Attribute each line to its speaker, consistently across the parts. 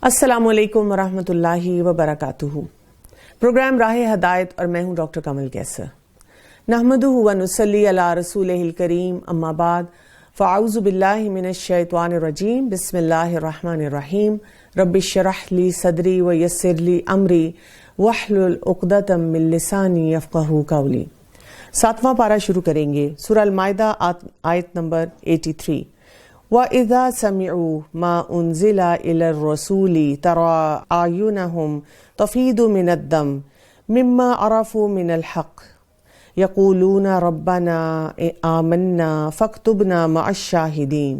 Speaker 1: السلام علیکم ورحمۃ اللہ وبرکاتہ۔ پروگرام راہ ہدایت اور میں ہوں ڈاکٹر کمل کیسر۔ نحمدہ و نصلی علی رسولہ الکریم، اما بعد، فاعوذ باللہ من الشیطان الرجیم، بسم اللہ الرحمن الرحیم۔ رب اشرح لی صدری ویسر لی امری واحلل عقدۃ من لسانی یفقہوا قولی۔ 7واں پارہ شروع کریں گے، سورہ المائدہ آیت نمبر 83۔ وَإِذَا سَمِعُوا مَا أُنزِلَ إِلَى الرَّسُولِ تَرَىٰ أَعْيُنَهُمْ تَفِيضُ مِنَ الدَّمْعِ مِمَّا عَرَفُوا مِنَ الْحَقِّ يَقُولُونَ رَبَّنَا آمَنَّا فَاكْتُبْنَا مَعَ الشَّاهِدِينَ۔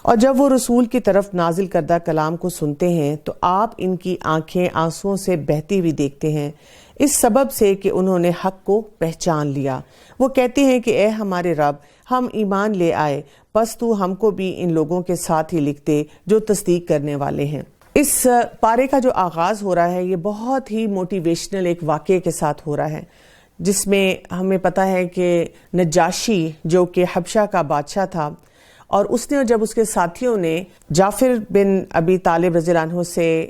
Speaker 1: اور جب وہ رسول کی طرف نازل کردہ کلام کو سنتے ہیں تو آپ ان کی آنکھیں آنسوؤں سے بہتی ہوئی دیکھتے ہیں، اس سبب سے کہ انہوں نے حق کو پہچان لیا۔ وہ کہتے ہیں کہ اے ہمارے رب، ہم ایمان لے آئے، پس تو ہم کو بھی ان لوگوں کے ساتھ ہی لکھ دے جو تصدیق کرنے والے ہیں۔ اس پارے کا جو آغاز ہو رہا ہے یہ بہت ہی موٹیویشنل ایک واقعے کے ساتھ ہو رہا ہے، جس میں ہمیں پتہ ہے کہ نجاشی جو کہ حبشہ کا بادشاہ تھا، اور اس نے جب اس کے ساتھیوں نے جعفر بن ابی طالب رضی اللہ عنہ سے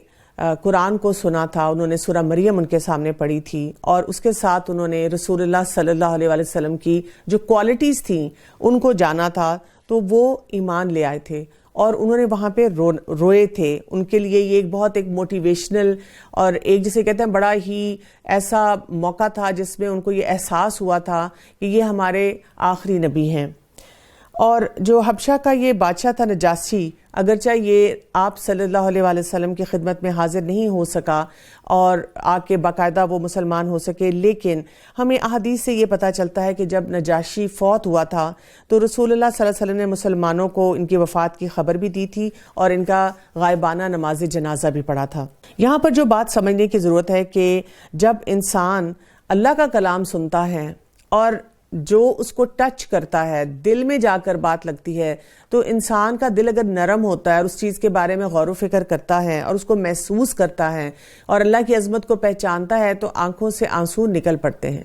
Speaker 1: قرآن کو سنا تھا، انہوں نے سورہ مریم ان کے سامنے پڑھی تھی، اور اس کے ساتھ انہوں نے رسول اللہ صلی اللہ علیہ وسلم کی جو کوالٹیز تھیں ان کو جانا تھا، تو وہ ایمان لے آئے تھے اور انہوں نے وہاں پہ روئے تھے۔ ان کے لیے یہ ایک موٹیویشنل اور ایک جسے کہتے ہیں بڑا ہی ایسا موقع تھا جس میں ان کو یہ احساس ہوا تھا کہ یہ ہمارے آخری نبی ہیں۔ اور جو حبشہ کا یہ بادشاہ تھا نجاشی، اگرچہ یہ آپ صلی اللہ علیہ وسلم کی خدمت میں حاضر نہیں ہو سکا اور آ کے باقاعدہ وہ مسلمان ہو سکے، لیکن ہمیں احادیث سے یہ پتہ چلتا ہے کہ جب نجاشی فوت ہوا تھا تو رسول اللہ صلی اللہ علیہ وسلم نے مسلمانوں کو ان کی وفات کی خبر بھی دی تھی اور ان کا غائبانہ نماز جنازہ بھی پڑھا تھا۔ یہاں پر جو بات سمجھنے کی ضرورت ہے کہ جب انسان اللہ کا کلام سنتا ہے اور جو اس کو ٹچ کرتا ہے، دل میں جا کر بات لگتی ہے، تو انسان کا دل اگر نرم ہوتا ہے اور اس چیز کے بارے میں غور و فکر کرتا ہے اور اس کو محسوس کرتا ہے اور اللہ کی عظمت کو پہچانتا ہے، تو آنکھوں سے آنسو نکل پڑتے ہیں۔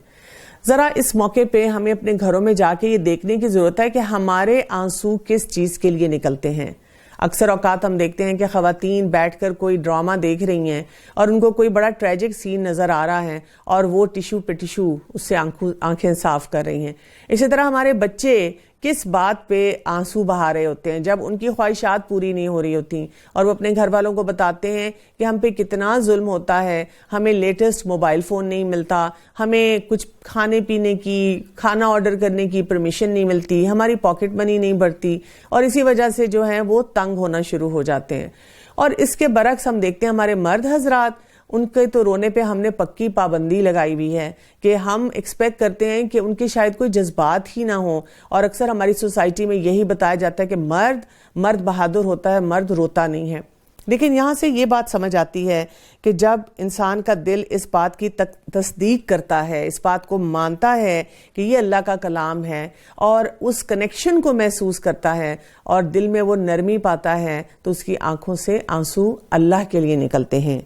Speaker 1: ذرا اس موقع پہ ہمیں اپنے گھروں میں جا کے یہ دیکھنے کی ضرورت ہے کہ ہمارے آنسو کس چیز کے لیے نکلتے ہیں۔ اکثر اوقات ہم دیکھتے ہیں کہ خواتین بیٹھ کر کوئی ڈرامہ دیکھ رہی ہیں اور ان کو کوئی بڑا ٹریجک سین نظر آ رہا ہے اور وہ ٹیشو پہ ٹیشو اس سے آنکھیں صاف کر رہی ہیں۔ اسی طرح ہمارے بچے کس بات پہ آنسو بہا رہے ہوتے ہیں جب ان کی خواہشات پوری نہیں ہو رہی ہوتی، اور وہ اپنے گھر والوں کو بتاتے ہیں کہ ہم پہ کتنا ظلم ہوتا ہے، ہمیں لیٹسٹ موبائل فون نہیں ملتا، ہمیں کچھ کھانے پینے کی، کھانا آرڈر کرنے کی پرمیشن نہیں ملتی، ہماری پاکٹ منی نہیں بڑھتی، اور اسی وجہ سے جو ہیں وہ تنگ ہونا شروع ہو جاتے ہیں۔ اور اس کے برعکس ہم دیکھتے ہیں ہمارے مرد حضرات، ان کے تو رونے پہ ہم نے پکی پابندی لگائی ہوئی ہے کہ ہم ایکسپیکٹ کرتے ہیں کہ ان کے شاید کوئی جذبات ہی نہ ہوں، اور اکثر ہماری سوسائٹی میں یہی بتایا جاتا ہے کہ مرد بہادر ہوتا ہے، مرد روتا نہیں ہے۔ لیکن یہاں سے یہ بات سمجھ آتی ہے کہ جب انسان کا دل اس بات کی تصدیق کرتا ہے، اس بات کو مانتا ہے کہ یہ اللہ کا کلام ہے اور اس کنیکشن کو محسوس کرتا ہے اور دل میں وہ نرمی پاتا ہے، تو اس کی آنکھوں سے آنسو اللہ کے لیے نکلتے ہیں۔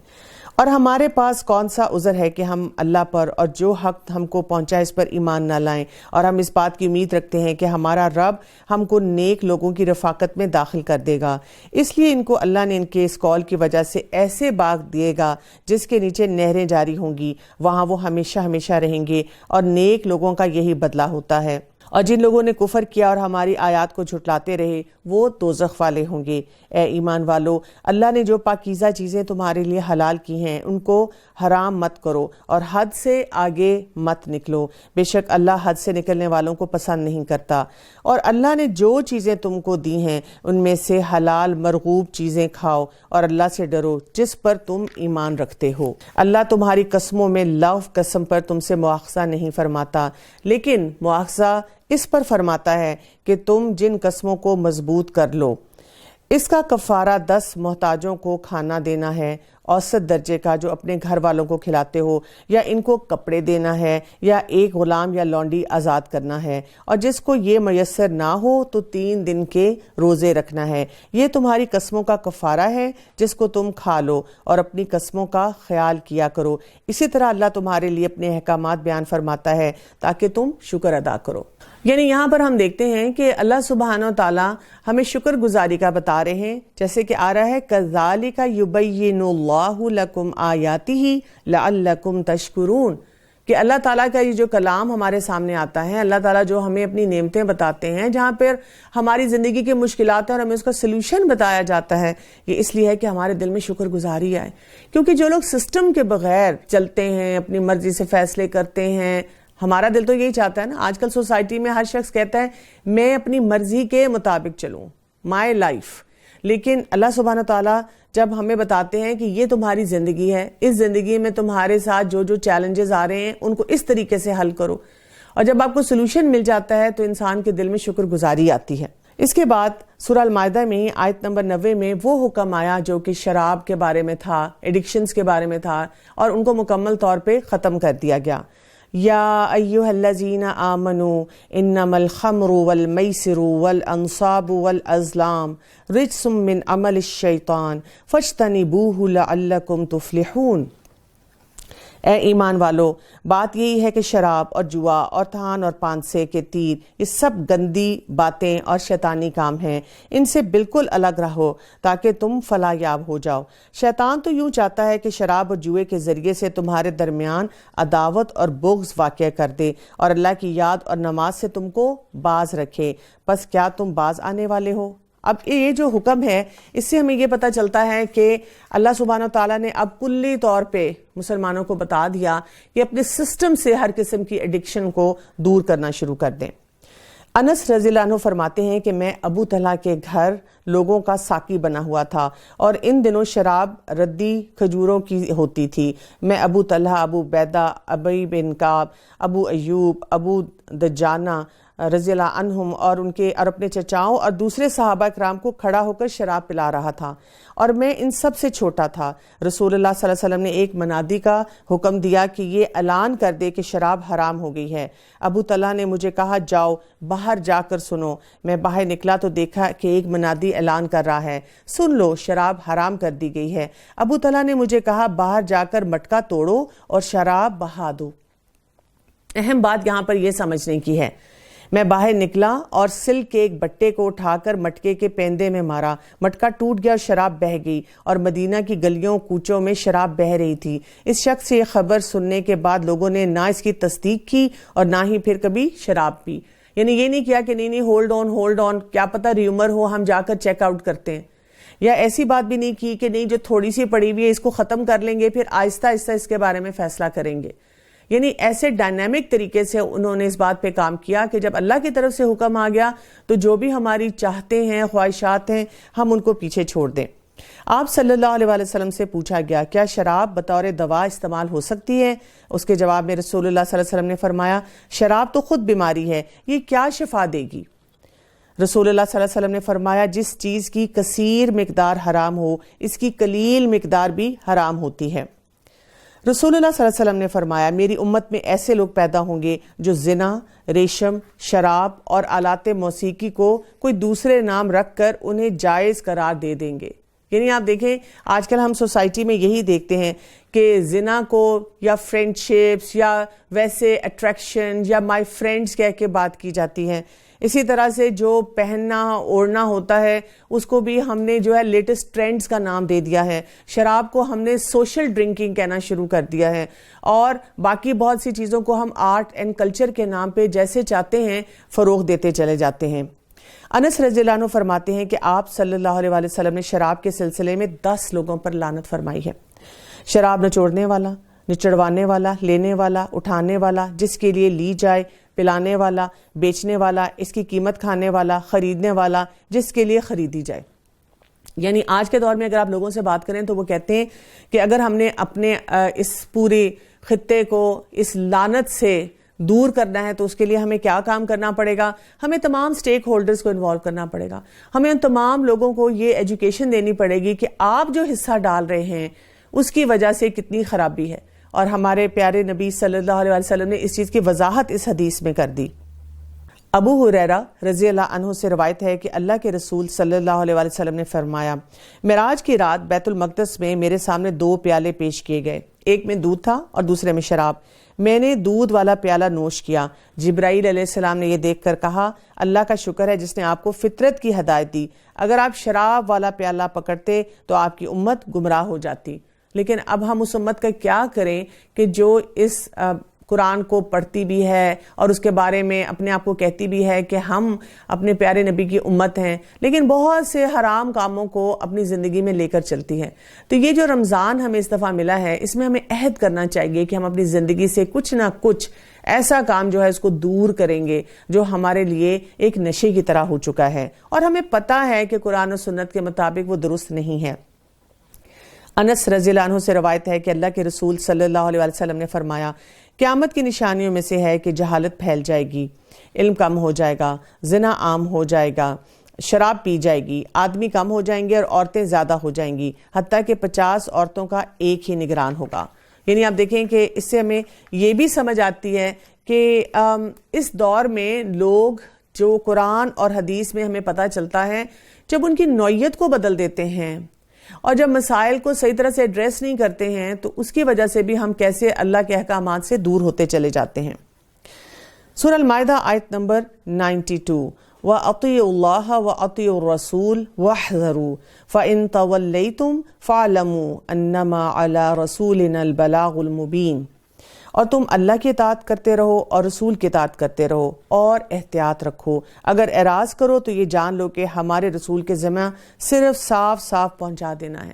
Speaker 1: اور ہمارے پاس کون سا عذر ہے کہ ہم اللہ پر اور جو حق ہم کو پہنچا اس پر ایمان نہ لائیں، اور ہم اس بات کی امید رکھتے ہیں کہ ہمارا رب ہم کو نیک لوگوں کی رفاقت میں داخل کر دے گا۔ اس لیے ان کو اللہ نے ان کے اس قول کی وجہ سے ایسے باغ دیے گا جس کے نیچے نہریں جاری ہوں گی، وہاں وہ ہمیشہ ہمیشہ رہیں گے، اور نیک لوگوں کا یہی بدلہ ہوتا ہے۔ اور جن لوگوں نے کفر کیا اور ہماری آیات کو جھٹلاتے رہے وہ دوزخ والے ہوں گے۔ اے ایمان والو، اللہ نے جو پاکیزہ چیزیں تمہارے لیے حلال کی ہیں ان کو حرام مت کرو اور حد سے آگے مت نکلو، بے شک اللہ حد سے نکلنے والوں کو پسند نہیں کرتا۔ اور اللہ نے جو چیزیں تم کو دی ہیں ان میں سے حلال مرغوب چیزیں کھاؤ اور اللہ سے ڈرو جس پر تم ایمان رکھتے ہو۔ اللہ تمہاری قسموں میں لغو قسم پر تم سے مواخذہ نہیں فرماتا، لیکن مواخذہ اس پر فرماتا ہے کہ تم جن قسموں کو مضبوط کر لو، اس کا کفارہ 10 محتاجوں کو کھانا دینا ہے، اوسط درجے کا، جو اپنے گھر والوں کو کھلاتے ہو، یا ان کو کپڑے دینا ہے، یا ایک غلام یا لونڈی آزاد کرنا ہے، اور جس کو یہ میسر نہ ہو تو 3 دن کے روزے رکھنا ہے۔ یہ تمہاری قسموں کا کفارہ ہے جس کو تم کھا لو، اور اپنی قسموں کا خیال کیا کرو۔ اسی طرح اللہ تمہارے لیے اپنے احکامات بیان فرماتا ہے تاکہ تم شکر ادا کرو۔ یعنی یہاں پر ہم دیکھتے ہیں کہ اللہ سبحانہ و تعالیٰ ہمیں شکر گزاری کا بتا رہے ہیں، جیسے کہ آ رہا ہے كَذَلِكَ يُبَيِّنُ اللَّهُ لَكُمْ آيَاتِهِ لَعَلَّكُمْ تَشْكُرُونَ، کہ اللہ تعالیٰ کا یہ جو کلام ہمارے سامنے آتا ہے، اللہ تعالیٰ جو ہمیں اپنی نعمتیں بتاتے ہیں، جہاں پر ہماری زندگی کی مشکلات ہیں اور ہمیں اس کا سلوشن بتایا جاتا ہے، یہ اس لیے ہے کہ ہمارے دل میں شکر گزاری آئے. کیونکہ جو لوگ سسٹم کے بغیر چلتے ہیں، اپنی مرضی سے فیصلے کرتے ہیں، ہمارا دل تو یہی چاہتا ہے نا. آج کل سوسائٹی میں ہر شخص کہتا ہے میں اپنی مرضی کے مطابق چلوں، مائی لائف. لیکن اللہ سبحانہ تعالیٰ جب ہمیں بتاتے ہیں کہ یہ تمہاری زندگی ہے، اس زندگی میں تمہارے ساتھ جو جو چیلنجز آ رہے ہیں ان کو اس طریقے سے حل کرو، اور جب آپ کو سلوشن مل جاتا ہے تو انسان کے دل میں شکر گزاری آتی ہے. اس کے بعد سورہ المائدہ میں آیت نمبر 90 میں وہ حکم آیا جو کہ شراب کے بارے میں تھا، ایڈکشنز کے بارے میں تھا، اور ان کو مکمل طور پہ ختم کر دیا گیا. یا ایھا الذین آمنوا انما الخمر والمیسر والانصاب والازلام رجس من عمل الشیطان فاجتنبوہ لعلکم تفلحون. اے ایمان والو، بات یہی ہے کہ شراب اور جوا اور تھان اور پانسے کے تیر یہ سب گندی باتیں اور شیطانی کام ہیں، ان سے بالکل الگ رہو تاکہ تم فلاح یاب ہو جاؤ. شیطان تو یوں چاہتا ہے کہ شراب اور جوئے کے ذریعے سے تمہارے درمیان عداوت اور بغض واقع کر دے اور اللہ کی یاد اور نماز سے تم کو باز رکھے. پس کیا تم باز آنے والے ہو؟ اب یہ جو حکم ہے اس سے ہمیں یہ پتہ چلتا ہے کہ اللہ سبحانہ تعالیٰ نے اب کلی طور پہ مسلمانوں کو بتا دیا کہ اپنے سسٹم سے ہر قسم کی ایڈکشن کو دور کرنا شروع کر دیں. انس رضی اللہ عنہ فرماتے ہیں کہ میں ابو طلحہ کے گھر لوگوں کا ساقی بنا ہوا تھا اور ان دنوں شراب ردی کھجوروں کی ہوتی تھی. میں ابو طلحہ، ابو عبیدہ، ابی بن کعب، ابو ایوب، ابو دجانہ رضی اللہ عنہم اور اپنے چچاؤں اور دوسرے صحابہ کرام کو کھڑا ہو کر شراب پلا رہا تھا، اور میں ان سب سے چھوٹا تھا. رسول اللہ صلی اللہ علیہ وسلم نے ایک منادی کا حکم دیا کہ یہ اعلان کر دے کہ شراب حرام ہو گئی ہے. ابو طلحہ نے مجھے کہا جاؤ باہر جا کر سنو. میں باہر نکلا تو دیکھا کہ ایک منادی اعلان کر رہا ہے، سن لو شراب حرام کر دی گئی ہے. ابو طلحہ نے مجھے کہا باہر جا کر مٹکا توڑو اور شراب بہا دو. اہم بات یہاں پر یہ سمجھنے کی ہے. میں باہر نکلا اور سلک کے ایک بٹے کو اٹھا کر مٹکے کے پیندے میں مارا، مٹکا ٹوٹ گیا اور شراب بہہ گئی، اور مدینہ کی گلیوں کوچوں میں شراب بہہ رہی تھی. اس شخص سے یہ خبر سننے کے بعد لوگوں نے نہ اس کی تصدیق کی اور نہ ہی پھر کبھی شراب پی. یعنی یہ نہیں کیا کہ نہیں ہولڈ آن کیا پتہ ریومر ہو، ہم جا کر چیک آؤٹ کرتے ہیں، یا ایسی بات بھی نہیں کی کہ نہیں جو تھوڑی سی پڑی ہوئی ہے اس کو ختم کر لیں گے پھر آہستہ آہستہ اس کے بارے میں فیصلہ کریں گے. یعنی ایسے ڈائنامک طریقے سے انہوں نے اس بات پہ کام کیا کہ جب اللہ کی طرف سے حکم آ گیا تو جو بھی ہماری چاہتے ہیں، خواہشات ہیں، ہم ان کو پیچھے چھوڑ دیں. آپ صلی اللہ علیہ وسلم سے پوچھا گیا کیا شراب بطور دوا استعمال ہو سکتی ہے؟ اس کے جواب میں رسول اللہ صلی اللہ علیہ وسلم نے فرمایا شراب تو خود بیماری ہے، یہ کیا شفا دے گی؟ رسول اللہ صلی اللہ علیہ وسلم نے فرمایا جس چیز کی کثیر مقدار حرام ہو اس کی قلیل مقدار بھی حرام ہوتی ہے. رسول اللہ صلی اللہ علیہ وسلم نے فرمایا میری امت میں ایسے لوگ پیدا ہوں گے جو زنا، ریشم، شراب اور آلات موسیقی کو کوئی دوسرے نام رکھ کر انہیں جائز قرار دے دیں گے. یعنی آپ دیکھیں آج کل ہم سوسائٹی میں یہی دیکھتے ہیں کہ زنا کو یا فرینڈ شپس یا ویسے اٹریکشن یا مائی فرینڈز کہہ کے بات کی جاتی ہے. اسی طرح سے جو پہننا اوڑھنا ہوتا ہے اس کو بھی ہم نے جو ہے لیٹسٹ ٹرینڈز کا نام دے دیا ہے. شراب کو ہم نے سوشل ڈرنکنگ کہنا شروع کر دیا ہے، اور باقی بہت سی چیزوں کو ہم آرٹ اینڈ کلچر کے نام پہ جیسے چاہتے ہیں فروغ دیتے چلے جاتے ہیں. انس رضی اللہ عنہ فرماتے ہیں کہ آپ صلی اللہ علیہ وسلم نے شراب کے سلسلے میں 10 لوگوں پر لعنت فرمائی ہے. شراب نچوڑنے والا، نچڑوانے والا، لینے والا، اٹھانے والا، جس کے لیے لی جائے، پلانے والا، بیچنے والا، اس کی قیمت کھانے والا، خریدنے والا، جس کے لیے خریدی جائے. یعنی آج کے دور میں اگر آپ لوگوں سے بات کریں تو وہ کہتے ہیں کہ اگر ہم نے اپنے اس پورے خطے کو اس لعنت سے دور کرنا ہے تو اس کے لیے ہمیں کیا کام کرنا پڑے گا؟ ہمیں تمام سٹیک ہولڈرز کو انوالو کرنا پڑے گا. ہمیں ان تمام لوگوں کو یہ ایجوکیشن دینی پڑے گی کہ آپ جو حصہ ڈال رہے ہیں اس کی وجہ سے کتنی خرابی ہے. اور ہمارے پیارے نبی صلی اللہ علیہ وسلم نے اس چیز کی وضاحت اس حدیث میں کر دی. ابو ہریرہ رضی اللہ عنہ سے روایت ہے کہ اللہ کے رسول صلی اللہ علیہ وسلم نے فرمایا معراج کی رات بیت المقدس میں میرے سامنے 2 پیالے پیش کیے گئے، ایک میں دودھ تھا اور دوسرے میں شراب. میں نے دودھ والا پیالہ نوش کیا. جبرائیل علیہ السلام نے یہ دیکھ کر کہا اللہ کا شکر ہے جس نے آپ کو فطرت کی ہدایت دی. اگر آپ شراب والا پیالہ پکڑتے تو آپ کی امت گمراہ ہو جاتی. لیکن اب ہم اس امت کا کیا کریں کہ جو اس قرآن کو پڑھتی بھی ہے اور اس کے بارے میں اپنے آپ کو کہتی بھی ہے کہ ہم اپنے پیارے نبی کی امت ہیں، لیکن بہت سے حرام کاموں کو اپنی زندگی میں لے کر چلتی ہے. تو یہ جو رمضان ہمیں اس دفعہ ملا ہے، اس میں ہمیں عہد کرنا چاہیے کہ ہم اپنی زندگی سے کچھ نہ کچھ ایسا کام جو ہے اس کو دور کریں گے جو ہمارے لیے ایک نشے کی طرح ہو چکا ہے اور ہمیں پتہ ہے کہ قرآن و سنت کے مطابق وہ درست نہیں ہے. انس رضی اللہ عنہ سے روایت ہے کہ اللہ کے رسول صلی اللہ علیہ وسلم نے فرمایا قیامت کی نشانیوں میں سے ہے کہ جہالت پھیل جائے گی، علم کم ہو جائے گا، زنا عام ہو جائے گا، شراب پی جائے گی، آدمی کم ہو جائیں گے اور عورتیں زیادہ ہو جائیں گی، حتیٰ کہ 50 عورتوں کا ایک ہی نگران ہوگا. یعنی آپ دیکھیں کہ اس سے ہمیں یہ بھی سمجھ آتی ہے کہ اس دور میں لوگ جو قرآن اور حدیث میں ہمیں پتہ چلتا ہے جب ان کی نوعیت کو بدل دیتے ہیں اور جب مسائل کو صحیح طرح سے ایڈریس نہیں کرتے ہیں تو اس کی وجہ سے بھی ہم کیسے اللہ کے احکامات سے دور ہوتے چلے جاتے ہیں. سورہ المائدہ آیت نمبر 92 وَأَطِيعُوا اللَّهَ وَأَطِيعُوا الرَّسُولَ وَاحْذَرُوا فَإِن تَوَلَّيْتُمْ فَاعْلَمُوا أَنَّمَا عَلَى رَسُولِنَا الْبَلَاغُ الْمُبِينُ. اور تم اللہ کی اطاعت کرتے رہو اور رسول کی اطاعت کرتے رہو اور احتیاط رکھو. اگر اعراض کرو تو یہ جان لو کہ ہمارے رسول کے ذمہ صرف صاف صاف پہنچا دینا ہے.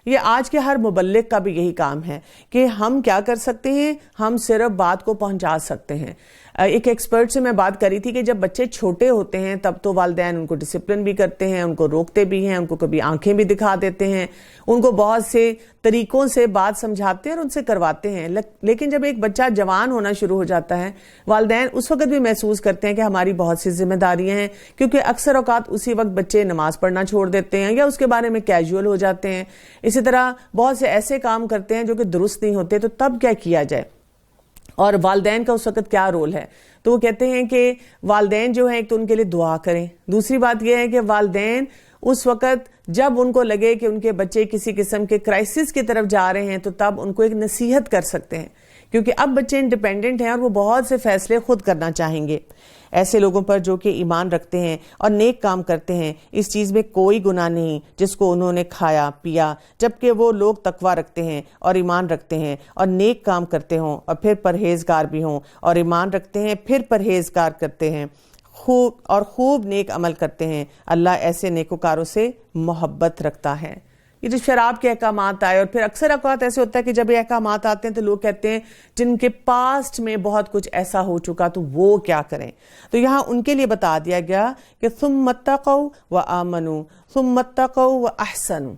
Speaker 1: یہ آج کے ہر مبلغ کا بھی یہی کام ہے کہ ہم کیا کر سکتے ہیں، ہم صرف بات کو پہنچا سکتے ہیں. ایک ایکسپرٹ سے میں بات کری تھی کہ جب بچے چھوٹے ہوتے ہیں تب تو والدین ان کو ڈسپلن بھی کرتے ہیں، ان کو روکتے بھی ہیں، ان کو کبھی آنکھیں بھی دکھا دیتے ہیں، ان کو بہت سے طریقوں سے بات سمجھاتے ہیں اور ان سے کرواتے ہیں. لیکن جب ایک بچہ جوان ہونا شروع ہو جاتا ہے والدین اس وقت بھی محسوس کرتے ہیں کہ ہماری بہت سی ذمہ داریاں ہیں، کیونکہ اکثر اوقات اسی وقت بچے نماز پڑھنا چھوڑ دیتے ہیں یا اس کے بارے میں کیجول ہو جاتے ہیں. اسی طرح بہت سے ایسے کام کرتے ہیں جو کہ درست نہیں ہوتے. تو تب کیا کیا جائے اور والدین کا اس وقت کیا رول ہے؟ تو وہ کہتے ہیں کہ والدین جو ہیں ایک تو ان کے لیے دعا کریں. دوسری بات یہ ہے کہ والدین اس وقت جب ان کو لگے کہ ان کے بچے کسی قسم کے کرائسس کی طرف جا رہے ہیں تو تب ان کو ایک نصیحت کر سکتے ہیں، کیونکہ اب بچے انڈیپینڈنٹ ہیں اور وہ بہت سے فیصلے خود کرنا چاہیں گے. ایسے لوگوں پر جو کہ ایمان رکھتے ہیں اور نیک کام کرتے ہیں اس چیز میں کوئی گناہ نہیں جس کو انہوں نے کھایا پیا، جبکہ وہ لوگ تقوی رکھتے ہیں اور ایمان رکھتے ہیں اور نیک کام کرتے ہوں اور پھر پرہیزگار بھی ہوں، اور ایمان رکھتے ہیں پھر پرہیزگار کرتے ہیں خوب نیک عمل کرتے ہیں. اللہ ایسے نیکوکاروں سے محبت رکھتا ہے. یہ جو شراب کے احکامات آئے اور پھر اکثر اوقات ایسے ہوتا ہے کہ جب یہ احکامات آتے ہیں تو لوگ کہتے ہیں جن کے پاسٹ میں بہت کچھ ایسا ہو چکا تو وہ کیا کریں. تو یہاں ان کے لیے بتا دیا گیا کہ ثم اتقوا وآمنوا ثم اتقوا واحسنوا.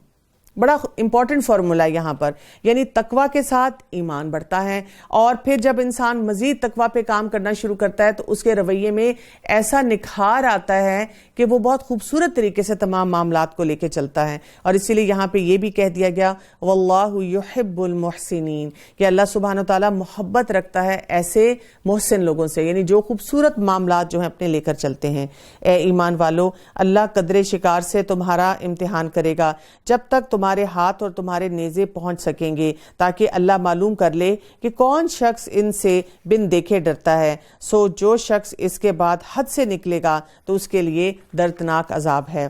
Speaker 1: بڑا امپورٹنٹ فارمولا ہے یہاں پر، یعنی تقوی کے ساتھ ایمان بڑھتا ہے اور پھر جب انسان مزید تقوی پہ کام کرنا شروع کرتا ہے تو اس کے رویے میں ایسا نکھار آتا ہے کہ وہ بہت خوبصورت طریقے سے تمام معاملات کو لے کے چلتا ہے. اور اسی لیے یہاں پہ یہ بھی کہہ دیا گیا واللہ یحب المحسنین، کہ اللہ سبحانہ وتعالیٰ محبت رکھتا ہے ایسے محسن لوگوں سے، یعنی جو خوبصورت معاملات جو ہیں اپنے لے کر چلتے ہیں. اے ایمان والو، اللہ قدرے شکار سے تمہارا امتحان کرے گا جب تک تمہارے ہاتھ اور تمہارے نیزے پہنچ سکیں گے، تاکہ اللہ معلوم کر لے کہ کون شخص ان سے بن دیکھے ڈرتا ہے. سو جو شخص اس کے بعد حد سے نکلے گا تو اس کے لیے دردناک عذاب ہے.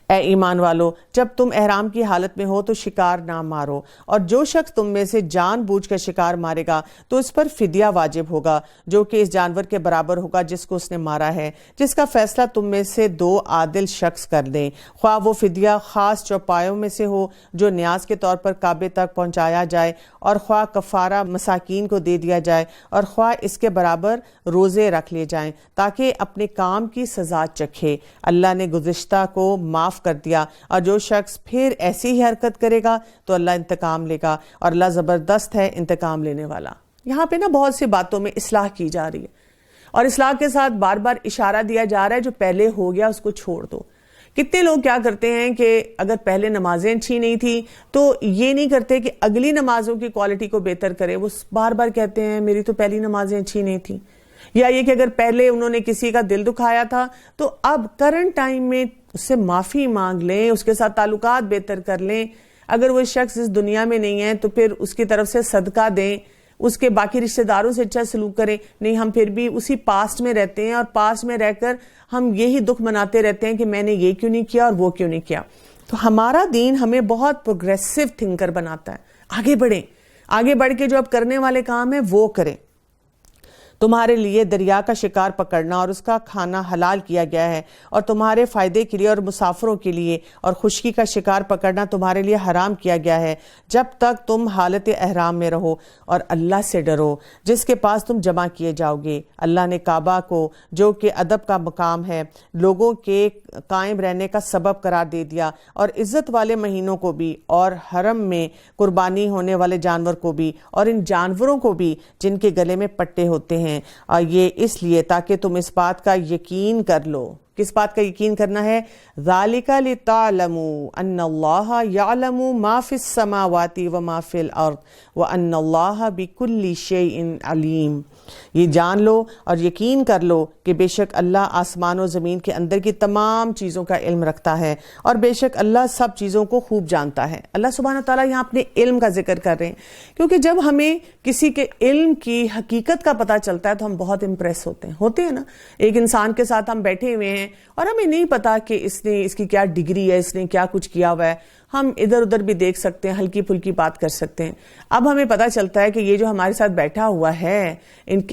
Speaker 1: اے ایمان والو، جب تم احرام کی حالت میں ہو تو شکار نہ مارو، اور جو شخص تم میں سے جان بوجھ کر شکار مارے گا تو اس پر فدیہ واجب ہوگا، جو کہ اس جانور کے برابر ہوگا جس کو اس نے مارا ہے، جس کا فیصلہ تم میں سے 2 عادل شخص کر دیں. خواہ وہ فدیہ خاص چوپایوں میں سے ہو جو نیاز کے طور پر کعبے تک پہنچایا جائے، اور خواہ کفارہ مساکین کو دے دیا جائے، اور خواہ اس کے برابر روزے رکھ لیے جائیں تاکہ اپنے کام کی سزا چکھے. اللہ نے گزشتہ کو معاف کر دیا، اور جو شخص پھر ایسی ہی حرکت کرے گا تو اللہ انتقام لے گا، اور اللہ زبردست ہے انتقام لینے والا. یہاں پہ نا بہت سی باتوں میں اصلاح کی جا رہی ہے، اور اصلاح کے ساتھ بار بار اشارہ دیا جا رہا ہے جو پہلے ہو گیا اس کو چھوڑ دو. کتنے لوگ کیا کرتے ہیں کہ اگر پہلے نمازیں اچھی نہیں تھی تو یہ نہیں کرتے کہ اگلی نمازوں کی کوالٹی کو بہتر کرے، وہ بار بار کہتے ہیں میری تو پہلی نمازیں اچھی نہیں تھی. یا یہ کہ اگر پہلے انہوں نے کسی کا دل دکھایا تھا تو اب کرنٹ ٹائم میں اس سے معافی مانگ لیں، اس کے ساتھ تعلقات بہتر کر لیں. اگر وہ شخص اس دنیا میں نہیں ہے تو پھر اس کی طرف سے صدقہ دیں، اس کے باقی رشتہ داروں سے اچھا سلوک کریں. نہیں، ہم پھر بھی اسی پاسٹ میں رہتے ہیں اور پاسٹ میں رہ کر ہم یہی دکھ مناتے رہتے ہیں کہ میں نے یہ کیوں نہیں کیا اور وہ کیوں نہیں کیا. تو ہمارا دین ہمیں بہت پروگریسو تھنکر بناتا ہے. آگے بڑھیں، آگے بڑھ کے جو اب کرنے والے کام ہیں وہ کریں. تمہارے لیے دریا کا شکار پکڑنا اور اس کا کھانا حلال کیا گیا ہے، اور تمہارے فائدے کے لیے اور مسافروں کے لیے، اور خشکی کا شکار پکڑنا تمہارے لیے حرام کیا گیا ہے جب تک تم حالت احرام میں رہو. اور اللہ سے ڈرو جس کے پاس تم جمع کیے جاؤ گے. اللہ نے کعبہ کو، جو کہ ادب کا مقام ہے، لوگوں کے قائم رہنے کا سبب قرار دے دیا، اور عزت والے مہینوں کو بھی، اور حرم میں قربانی ہونے والے جانور کو بھی، اور ان جانوروں کو بھی جن کے گلے میں پٹے ہوتے ہیں، اور یہ اس لیے تاکہ تم اس بات کا یقین کر لو. کس بات کا یقین کرنا ہے؟ ذَلِكَ لِتَعْلَمُوا أَنَّ اللَّهَ يَعْلَمُ مَا فِي السَّمَاوَاتِ وَمَا فِي الْأَرْضِ وَأَنَّ اللَّهَ بِكُلِّ شَيْءٍ عَلِيمٌ. یہ جان لو اور یقین کر لو کہ بے شک اللہ آسمان و زمین کے اندر کی تمام چیزوں کا علم رکھتا ہے، اور بے شک اللہ سب چیزوں کو خوب جانتا ہے. اللہ سبحانہ تعالیٰ یہاں اپنے علم کا ذکر کر رہے ہیں، کیونکہ جب ہمیں کسی کے علم کی حقیقت کا پتہ چلتا ہے تو ہم بہت امپریس ہوتے ہیں نا. ایک انسان کے ساتھ ہم بیٹھے ہوئے ہیں اور ہمیں نہیں پتا کہ اس کی کیا ڈگری ہے، اس نے کیا کچھ کیا ہوا ہے. ہم ادھر ادھر بھی دیکھ سکتے ہیں، ہلکی پھلکی بات کر سکتے ہیں. اب ہمیں پتا چلتا ہے کہ یہ جو ہمارے ساتھ بیٹھا ہوا ہے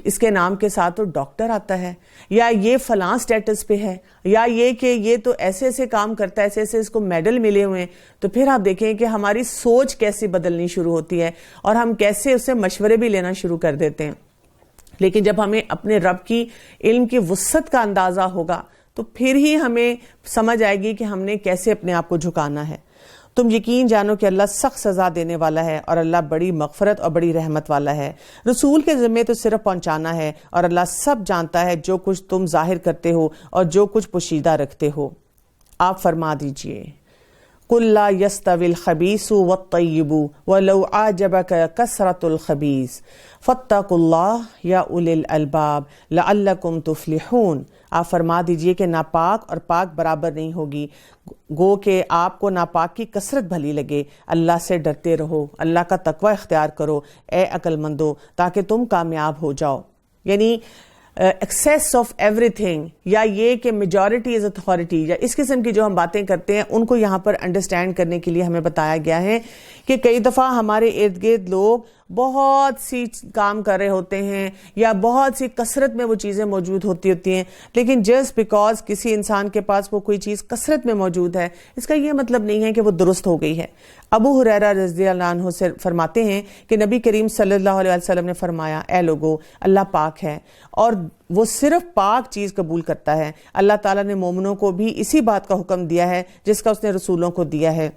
Speaker 1: اس کے نام کے ساتھ تو ڈاکٹر آتا ہے، یا یہ فلاں سٹیٹس پہ ہے، یا یہ کہ یہ تو ایسے ایسے کام کرتا ہے، ایسے ایسے اس کو میڈل ملے ہوئے ہیں. تو پھر آپ دیکھیں کہ ہماری سوچ کیسے بدلنی شروع ہوتی ہے اور ہم کیسے اس سے مشورے بھی لینا شروع کر دیتے ہیں. لیکن جب ہمیں اپنے رب کی علم کی وسعت کا اندازہ ہوگا تو پھر ہی ہمیں سمجھ آئے گی کہ ہم نے کیسے اپنے آپ کو جھکانا ہے. تم یقین جانو کہ اللہ سخت سزا دینے والا ہے، اور اللہ بڑی مغفرت اور بڑی رحمت والا ہے. رسول کے ذمے تو صرف پہنچانا ہے، اور اللہ سب جانتا ہے جو کچھ تم ظاہر کرتے ہو اور جو کچھ پوشیدہ رکھتے ہو. آپ فرما دیجئے قُلْ لَا يَسْتَوِي الْخَبِيثُ وَالطَّيِّبُ وَلَوْ أَعْجَبَكَ كَثْرَةُ الْخَبِيثِ فَاتَّقُوا اللَّهَ يَا أُولِي الْأَلْبَابِ لَعَلَّكُمْ تُفْلِحُونَ. آپ فرما دیجئے کہ ناپاک اور پاک برابر نہیں ہوگی، گو کہ آپ کو ناپاک کی کثرت بھلی لگے. اللہ سے ڈرتے رہو، اللہ کا تقوی اختیار کرو اے عقل مندو، تاکہ تم کامیاب ہو جاؤ. یعنی ایکسیس آف ایوری تھنگ، یا یہ کہ میجورٹی از اتھارٹی، یا اس قسم کی جو ہم باتیں کرتے ہیں ان کو یہاں پر انڈرسٹینڈ کرنے کے لیے ہمیں بتایا گیا ہے کہ کئی دفعہ ہمارے ارد گرد لوگ بہت سی کام کر رہے ہوتے ہیں، یا بہت سی کثرت میں وہ چیزیں موجود ہوتی ہیں، لیکن جسٹ بیکاز کسی انسان کے پاس وہ کوئی چیز کثرت میں موجود ہے، اس کا یہ مطلب نہیں ہے کہ وہ درست ہو گئی ہے. ابو ہریرہ رضی اللہ عنہ سے فرماتے ہیں کہ نبی کریم صلی اللہ علیہ وسلم نے فرمایا، اے لوگو، اللہ پاک ہے اور وہ صرف پاک چیز قبول کرتا ہے. اللہ تعالیٰ نے مومنوں کو بھی اسی بات کا حکم دیا ہے جس کا اس نے رسولوں کو دیا ہے.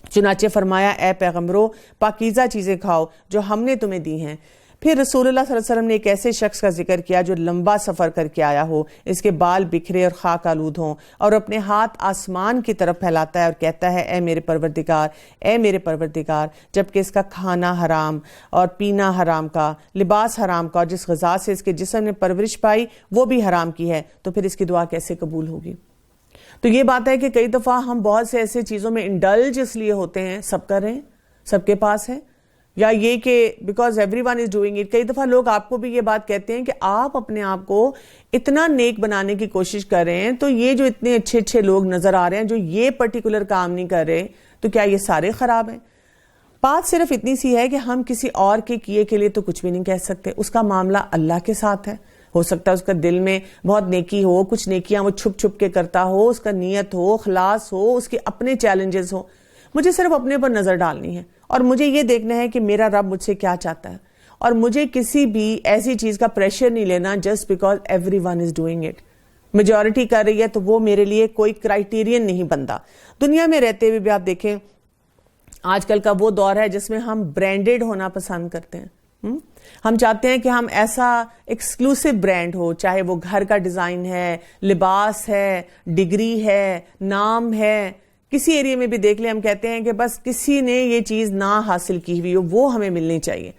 Speaker 1: چنانچہ فرمایا، اے پیغمبرو، پاکیزہ چیزیں کھاؤ جو ہم نے تمہیں دی ہیں. پھر رسول اللہ صلی اللہ علیہ وسلم نے ایک ایسے شخص کا ذکر کیا جو لمبا سفر کر کے آیا ہو، اس کے بال بکھرے اور خاک آلود ہوں، اور اپنے ہاتھ آسمان کی طرف پھیلاتا ہے اور کہتا ہے، اے میرے پروردگار، اے میرے پروردگار، جبکہ اس کا کھانا حرام اور پینا حرام کا، لباس حرام کا، اور جس غذا سے اس کے جسم نے پرورش پائی وہ بھی حرام کی ہے، تو پھر اس کی دعا کیسے قبول ہوگی؟ تو یہ بات ہے کہ کئی دفعہ ہم بہت سے ایسے چیزوں میں انڈلج اس لیے ہوتے ہیں، سب کر رہے ہیں، سب کے پاس ہے، یا یہ کہ because everyone is doing it. کئی دفعہ لوگ آپ کو بھی یہ بات کہتے ہیں کہ آپ اپنے آپ کو اتنا نیک بنانے کی کوشش کر رہے ہیں، تو یہ جو اتنے اچھے اچھے لوگ نظر آ رہے ہیں جو یہ پرٹیکولر کام نہیں کر رہے، تو کیا یہ سارے خراب ہیں؟ بات صرف اتنی سی ہے کہ ہم کسی اور کے کیے کے لیے تو کچھ بھی نہیں کہہ سکتے. اس کا معاملہ اللہ کے ساتھ ہے. ہو سکتا ہے اس کا دل میں بہت نیکی ہو، کچھ نیکیاں وہ چھپ چھپ کے کرتا ہو، اس کا نیت ہو، خلاص ہو، اس کے اپنے چیلنجز ہو. مجھے صرف اپنے پر نظر ڈالنی ہے اور مجھے یہ دیکھنا ہے کہ میرا رب مجھ سے کیا چاہتا ہے، اور مجھے کسی بھی ایسی چیز کا پریشر نہیں لینا just because everyone is doing it. Majority کر رہی ہے تو وہ میرے لیے کوئی کرائیٹیرین نہیں بنتا. دنیا میں رہتے ہوئے بھی آپ دیکھیں آج کل کا وہ دور ہے جس میں ہم برانڈڈ ہونا پسند کرتے ہیں. ہم چاہتے ہیں کہ ہم ایسا ایکسکلوسیو برانڈ ہو، چاہے وہ گھر کا ڈیزائن ہے، لباس ہے، ڈگری ہے، نام ہے. کسی ایریا میں بھی دیکھ لیں، ہم کہتے ہیں کہ بس کسی نے یہ چیز نہ حاصل کی ہوئی ہو وہ ہمیں ملنی چاہیے.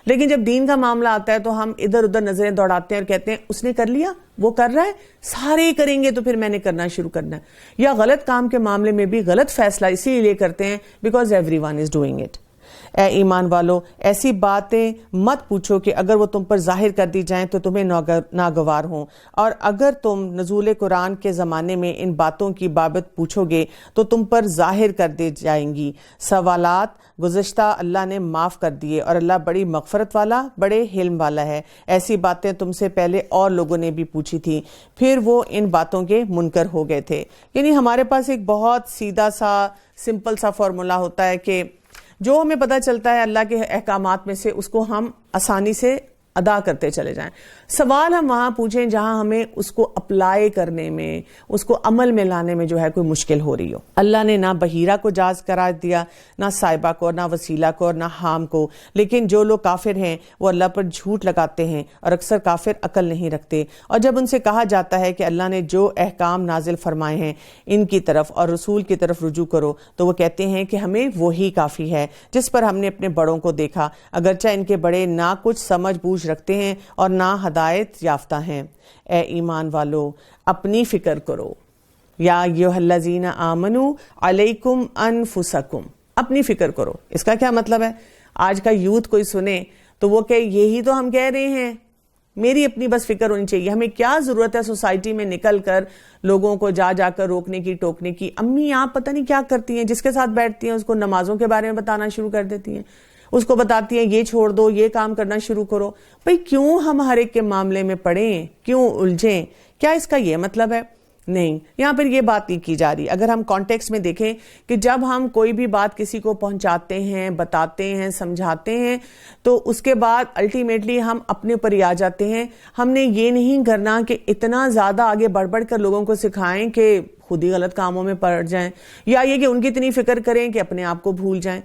Speaker 1: لیکن جب دین کا معاملہ آتا ہے تو ہم ادھر ادھر نظریں دوڑاتے ہیں اور کہتے ہیں اس نے کر لیا، وہ کر رہا ہے، سارے ہی کریں گے تو پھر میں نے کرنا شروع کرنا ہے. یا غلط کام کے معاملے میں بھی غلط فیصلہ اسی لیے کرتے ہیں because everyone is doing it. اے ایمان والو، ایسی باتیں مت پوچھو کہ اگر وہ تم پر ظاہر کر دی جائیں تو تمہیں ناگوار ہوں، اور اگر تم نزول قرآن کے زمانے میں ان باتوں کی بابت پوچھو گے تو تم پر ظاہر کر دی جائیں گی. سوالات گزشتہ اللہ نے معاف کر دیے، اور اللہ بڑی مغفرت والا، بڑے حلم والا ہے. ایسی باتیں تم سے پہلے اور لوگوں نے بھی پوچھی تھی، پھر وہ ان باتوں کے منکر ہو گئے تھے. یعنی ہمارے پاس ایک بہت سیدھا سا سمپل سا فارمولا ہوتا ہے کہ جو ہمیں پتہ چلتا ہے اللہ کے احکامات میں سے اس کو ہم آسانی سے ادا کرتے چلے جائیں. سوال ہم وہاں پوچھیں جہاں ہمیں اس کو اپلائی کرنے میں، اس کو عمل میں لانے میں جو ہے کوئی مشکل ہو رہی ہو. اللہ نے نہ بحیرہ کو جاز قرار دیا، نہ صائبہ کو، نہ وسیلہ کو، اور نہ حام کو. لیکن جو لوگ کافر ہیں وہ اللہ پر جھوٹ لگاتے ہیں، اور اکثر کافر عقل نہیں رکھتے. اور جب ان سے کہا جاتا ہے کہ اللہ نے جو احکام نازل فرمائے ہیں ان کی طرف اور رسول کی طرف رجوع کرو، تو وہ کہتے ہیں کہ ہمیں وہی کافی ہے جس پر ہم نے اپنے بڑوں کو دیکھا، اگرچہ ان کے بڑے نہ کچھ سمجھ بوجھ رکھتے ہیں اور نہ ہدایت یافتہ ہیں. اے ایمان والو، اپنی فکر کرو. یا ایھا الذین آمنوا علیکم انفسکم، اپنی فکر کرو. اس کا کیا مطلب ہے؟ آج کا یوتھ کوئی سنے تو وہ کہ یہی تو ہم کہہ رہے ہیں، میری اپنی بس فکر ہونی چاہیے. ہمیں کیا ضرورت ہے سوسائٹی میں نکل کر لوگوں کو جا کر روکنے کی، ٹوکنے کی. امی آپ پتہ نہیں کیا کرتی ہیں، جس کے ساتھ بیٹھتی ہیں اس کو نمازوں کے بارے میں بتانا شروع کر دیتی ہیں، اس کو بتاتی ہیں یہ چھوڑ دو، یہ کام کرنا شروع کرو. بھئی کیوں ہم ہر ایک کے معاملے میں پڑیں، کیوں الجھیں؟ کیا اس کا یہ مطلب ہے؟ نہیں، یہاں پر یہ بات نہیں کی جا رہی. اگر ہم کانٹیکسٹ میں دیکھیں کہ جب ہم کوئی بھی بات کسی کو پہنچاتے ہیں، بتاتے ہیں، سمجھاتے ہیں، تو اس کے بعد الٹیمیٹلی ہم اپنے پر ہی آ جاتے ہیں. ہم نے یہ نہیں کرنا کہ اتنا زیادہ آگے بڑھ بڑھ کر لوگوں کو سکھائیں کہ خود ہی غلط کاموں میں پڑ جائیں، یا یہ کہ ان کی اتنی فکر کریں کہ اپنے آپ کو بھول جائیں.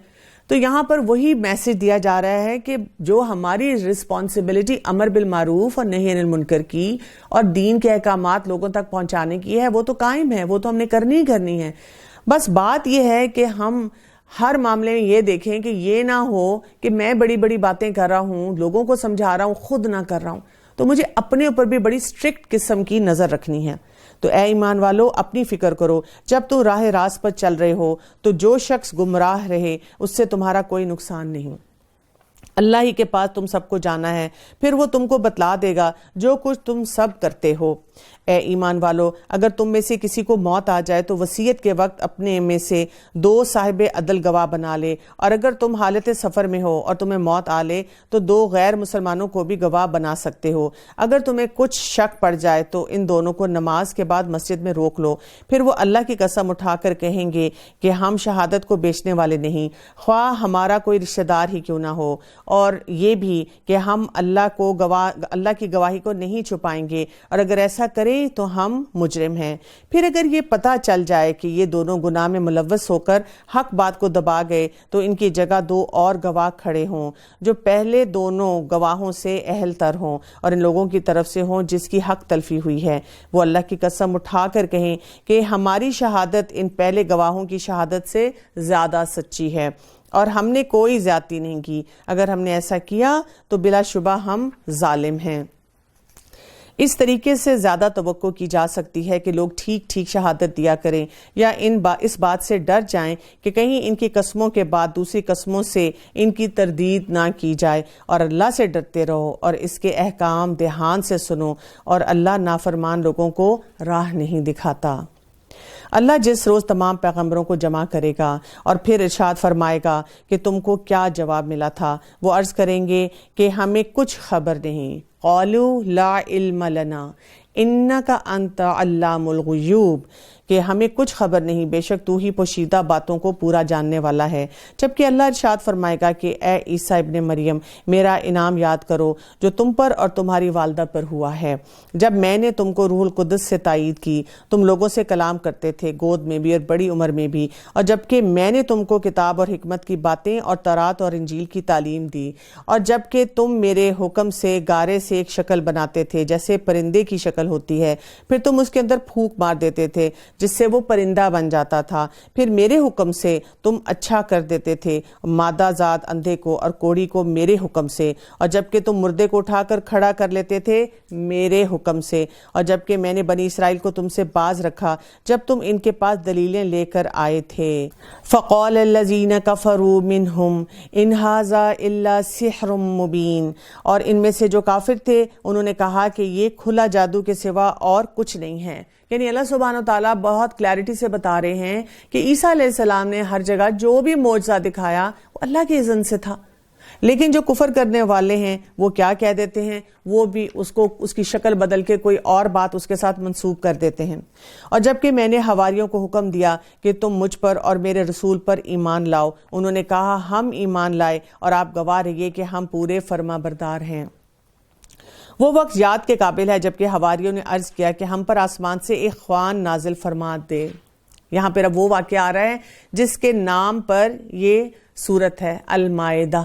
Speaker 1: تو یہاں پر وہی میسج دیا جا رہا ہے کہ جو ہماری رسپانسبلٹی امر بالمعروف اور نہی عن المنکر کی اور دین کے احکامات لوگوں تک پہنچانے کی ہے، وہ تو قائم ہے، وہ تو ہم نے کرنی ہے. بس بات یہ ہے کہ ہم ہر معاملے میں یہ دیکھیں کہ یہ نہ ہو کہ میں بڑی بڑی باتیں کر رہا ہوں، لوگوں کو سمجھا رہا ہوں، خود نہ کر رہا ہوں. تو مجھے اپنے اوپر بھی بڑی اسٹرکٹ قسم کی نظر رکھنی ہے. تو اے ایمان والو، اپنی فکر کرو. جب تم راہ راست پر چل رہے ہو تو جو شخص گمراہ رہے اس سے تمہارا کوئی نقصان نہیں. اللہ ہی کے پاس تم سب کو جانا ہے، پھر وہ تم کو بتلا دے گا جو کچھ تم سب کرتے ہو. اے ایمان والو، اگر تم میں سے کسی کو موت آ جائے تو وصیت کے وقت اپنے میں سے 2 صاحب عدل گواہ بنا لے، اور اگر تم حالت سفر میں ہو اور تمہیں موت آ لے تو 2 غیر مسلمانوں کو بھی گواہ بنا سکتے ہو. اگر تمہیں کچھ شک پڑ جائے تو ان دونوں کو نماز کے بعد مسجد میں روک لو. پھر وہ اللہ کی قسم اٹھا کر کہیں گے کہ ہم شہادت کو بیچنے والے نہیں، خواہ ہمارا کوئی رشتہ دار ہی کیوں نہ ہو، اور یہ بھی کہ ہم اللہ کی گواہی کو نہیں چھپائیں گے، اور اگر ایسا کریں تو ہم مجرم ہیں. پھر اگر یہ پتہ چل جائے کہ یہ دونوں گناہ میں ملوث ہو کر حق بات کو دبا گئے تو ان کی جگہ 2 اور گواہ کھڑے ہوں جو پہلے دونوں گواہوں سے اہل تر ہوں اور ان لوگوں کی طرف سے ہوں جس کی حق تلفی ہوئی ہے. وہ اللہ کی قسم اٹھا کر کہیں کہ ہماری شہادت ان پہلے گواہوں کی شہادت سے زیادہ سچی ہے، اور ہم نے کوئی زیادتی نہیں کی. اگر ہم نے ایسا کیا تو بلا شبہ ہم ظالم ہیں. اس طریقے سے زیادہ توقع کی جا سکتی ہے کہ لوگ ٹھیک شہادت دیا کریں، یا اس بات سے ڈر جائیں کہ کہیں ان کی قسموں کے بعد دوسری قسموں سے ان کی تردید نہ کی جائے. اور اللہ سے ڈرتے رہو اور اس کے احکام دھیان سے سنو، اور اللہ نافرمان لوگوں کو راہ نہیں دکھاتا. اللہ جس روز تمام پیغمبروں کو جمع کرے گا اور پھر ارشاد فرمائے گا کہ تم کو کیا جواب ملا تھا، وہ عرض کریں گے کہ ہمیں کچھ خبر نہیں. قالوا لا علم لنا انک انت علام الغیوب، کہ ہمیں کچھ خبر نہیں، بے شک تو ہی پوشیدہ باتوں کو پورا جاننے والا ہے. جبکہ اللہ ارشاد فرمائے گا کہ اے عیسیٰ ابن مریم، میرا انعام یاد کرو جو تم پر اور تمہاری والدہ پر ہوا ہے، جب میں نے تم کو روح القدس سے تائید کی. تم لوگوں سے کلام کرتے تھے، گود میں بھی اور بڑی عمر میں بھی، اور جبکہ میں نے تم کو کتاب اور حکمت کی باتیں اور تورات اور انجیل کی تعلیم دی، اور جبکہ تم میرے حکم سے گارے سے ایک شکل بناتے تھے جیسے پرندے کی شکل ہوتی ہے، پھر تم اس کے اندر پھونک مار دیتے تھے جس سے وہ پرندہ بن جاتا تھا، پھر میرے حکم سے تم اچھا کر دیتے تھے مادہ ذات اندھے کو اور کوڑی کو میرے حکم سے، اور جبکہ تم مردے کو اٹھا کر کھڑا کر لیتے تھے میرے حکم سے، اور جبکہ میں نے بنی اسرائیل کو تم سے باز رکھا جب تم ان کے پاس دلیلیں لے کر آئے تھے۔ فقال الذین کفروا منہم ان ھذا الا سحر مبین، اور ان میں سے جو کافر تھے انہوں نے کہا کہ یہ کھلا جادو کے سوا اور کچھ نہیں ہے۔ یعنی اللہ سبحانہ وتعالیٰ بہت کلیئرٹی سے بتا رہے ہیں کہ عیسیٰ علیہ السلام نے ہر جگہ جو بھی معجزہ دکھایا وہ اللہ کی اذن سے تھا، لیکن جو کفر کرنے والے ہیں وہ کیا کہہ دیتے ہیں، وہ بھی اس کی شکل بدل کے کوئی اور بات اس کے ساتھ منسوب کر دیتے ہیں۔ اور جبکہ میں نے حواریوں کو حکم دیا کہ تم مجھ پر اور میرے رسول پر ایمان لاؤ، انہوں نے کہا ہم ایمان لائے اور آپ گواہ رہیے کہ ہم پورے فرما بردار ہیں۔ وہ وقت یاد کے قابل ہے جبکہ حواریوں نے عرض کیا کہ ہم پر آسمان سے ایک خوان نازل فرما دے۔ یہاں پر اب وہ واقعہ آ رہا ہے جس کے نام پر یہ سورت ہے، المائدہ۔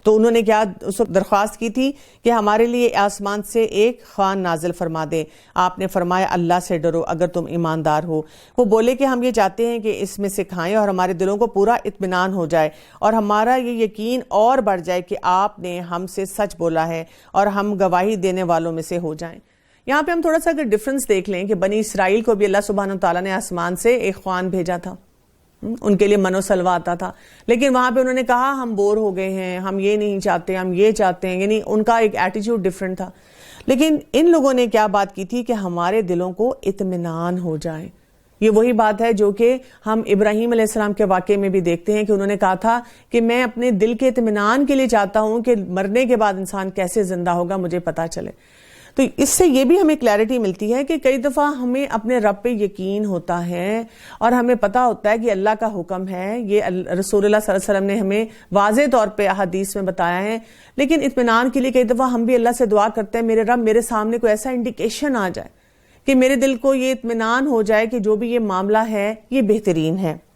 Speaker 1: تو انہوں نے کیا اس وقت درخواست کی تھی کہ ہمارے لیے آسمان سے ایک خوان نازل فرما دے۔ آپ نے فرمایا اللہ سے ڈرو اگر تم ایماندار ہو۔ وہ بولے کہ ہم یہ چاہتے ہیں کہ اس میں سے کھائیں اور ہمارے دلوں کو پورا اطمینان ہو جائے اور ہمارا یہ یقین اور بڑھ جائے کہ آپ نے ہم سے سچ بولا ہے اور ہم گواہی دینے والوں میں سے ہو جائیں۔ یہاں پہ ہم تھوڑا سا اگر ڈفرنس دیکھ لیں کہ بنی اسرائیل کو بھی اللہ سبحانہ تعالیٰ نے آسمان سے ایک خوان بھیجا تھا، ان کے لیے من و سلوا آتا تھا، لیکن وہاں پہ انہوں نے کہا ہم بور ہو گئے ہیں، ہم یہ نہیں چاہتے، ہم یہ چاہتے ہیں، یعنی ان کا ایک ایٹیٹیوڈ ڈیفرنٹ تھا۔ لیکن ان لوگوں نے کیا بات کی تھی کہ ہمارے دلوں کو اطمینان ہو جائے۔ یہ وہی بات ہے جو کہ ہم ابراہیم علیہ السلام کے واقعے میں بھی دیکھتے ہیں کہ انہوں نے کہا تھا کہ میں اپنے دل کے اطمینان کے لیے چاہتا ہوں کہ مرنے کے بعد انسان کیسے زندہ ہوگا مجھے پتا چلے۔ تو اس سے یہ بھی ہمیں کلیئرٹی ملتی ہے کہ کئی دفعہ ہمیں اپنے رب پہ یقین ہوتا ہے اور ہمیں پتا ہوتا ہے کہ اللہ کا حکم ہے، یہ رسول اللہ صلی اللہ علیہ وسلم نے ہمیں واضح طور پہ احادیث میں بتایا ہے، لیکن اطمینان کے لیے کئی دفعہ ہم بھی اللہ سے دعا کرتے ہیں میرے رب میرے سامنے کوئی ایسا انڈیکیشن آ جائے کہ میرے دل کو یہ اطمینان ہو جائے کہ جو بھی یہ معاملہ ہے یہ بہترین ہے۔